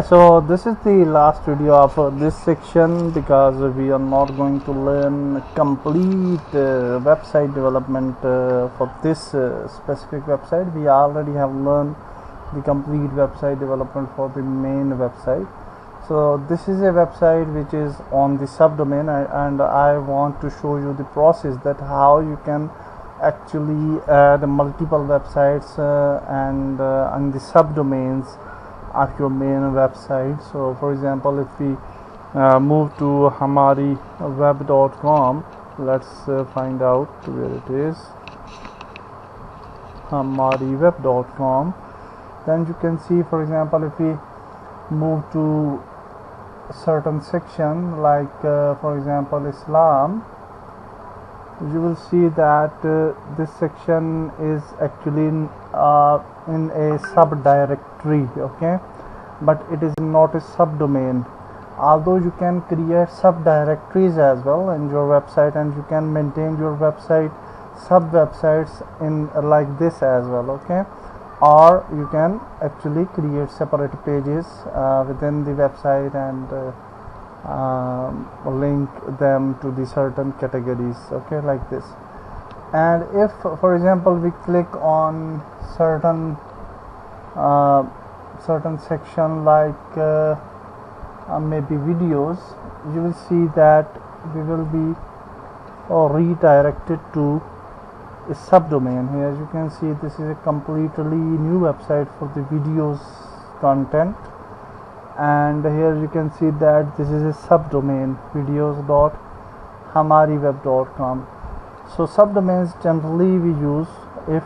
So this is the last video of this section because we are not going to learn complete website development for this specific website. We already have learned the complete website development for the main website. So this is a website which is on the subdomain, and I want to show you the process that how you can actually add multiple websites and on the subdomains of your main website. So for example, if we move to hamariweb.com, let's find out where it is. hamariweb.com. Then you can see, for example, if we move to a certain section like for example Islam, you will see that this section is actually in a subdirectory, okay, but it is not a subdomain. Although you can create subdirectories as well in your website, and you can maintain your website sub websites in like this as well, okay, or you can actually create separate pages within the website and link them to the certain categories, okay, like this. And if for example we click on certain section like maybe videos, you will see that we will be redirected to a subdomain. Here you can see this is a completely new website for the videos content, and here you can see that this is a subdomain videos.hamariweb.com. so subdomains generally we use if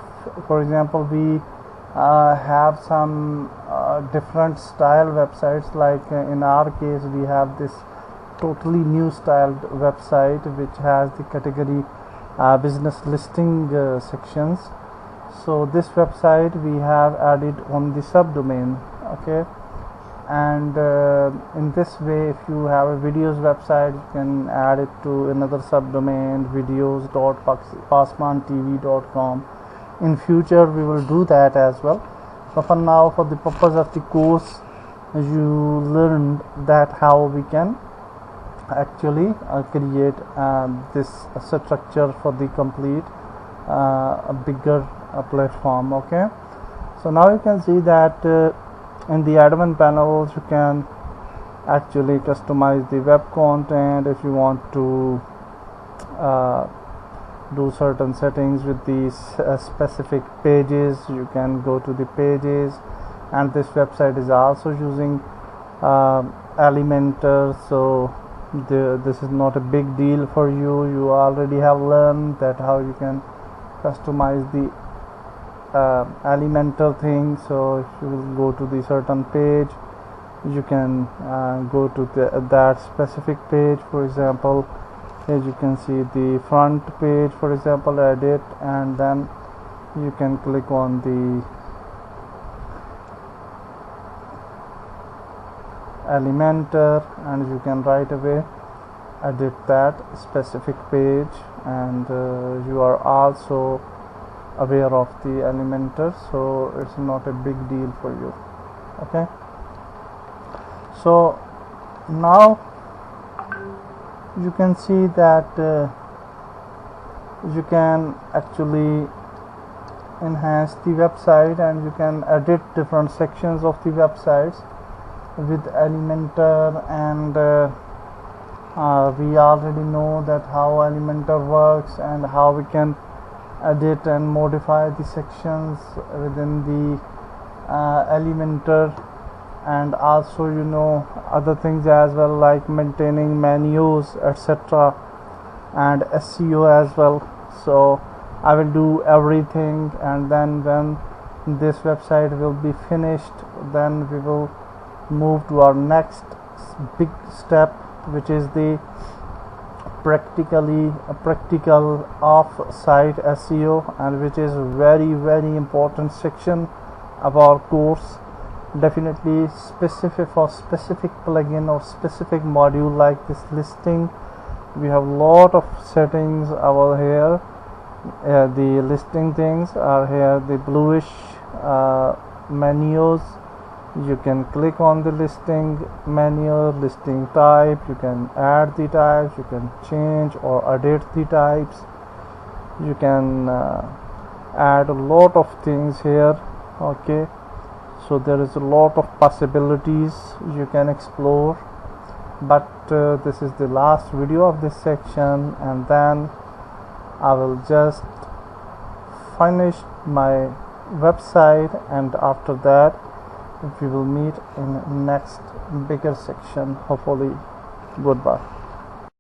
for example we have some different style websites, like in our case we have this totally new styled website which has the category business listing sections. So this website we have added on the subdomain, okay, and in this way if you have a videos website you can add it to another subdomain, videos.pasmantv.com. in future we will do that as well, but for now, for the purpose of the course, you learned that how we can actually create this structure for the complete a bigger platform, okay. So now you can see that in the admin panels you can actually customize the web content. If you want to do certain settings with these specific pages, you can go to the pages, and this website is also using Elementor, so this is not a big deal for you. You already have learned that how you can customize the Elementor thing. So if you will go to the certain page, you can go to that specific page. For example, here you can see the front page, for example, edit, and then you can click on the Elementor and you can right away edit that specific page, and you are also aware of the Elementor, so it's not a big deal for you, okay. So now you can see that you can actually enhance the website and you can edit different sections of the websites with Elementor, and we already know that how Elementor works and how we can edit and modify the sections within the Elementor, and also you know other things as well, like maintaining menus, etc., and SEO as well. So I will do everything, and then when this website will be finished, then we will move to our next big step, which is the practical off-site SEO, and which is very important section of our course. Definitely specific for specific plugin or specific module like this listing, we have lot of settings over here. The listing things are here, the bluish menus, You can click on the listing menu, listing type, you can add the types, you can change or edit the types, you can add a lot of things here. Okay, so there is a lot of possibilities you can explore, but this is the last video of this section, and then I will just finish my website, and after that we will meet in next bigger section. Hopefully. Goodbye.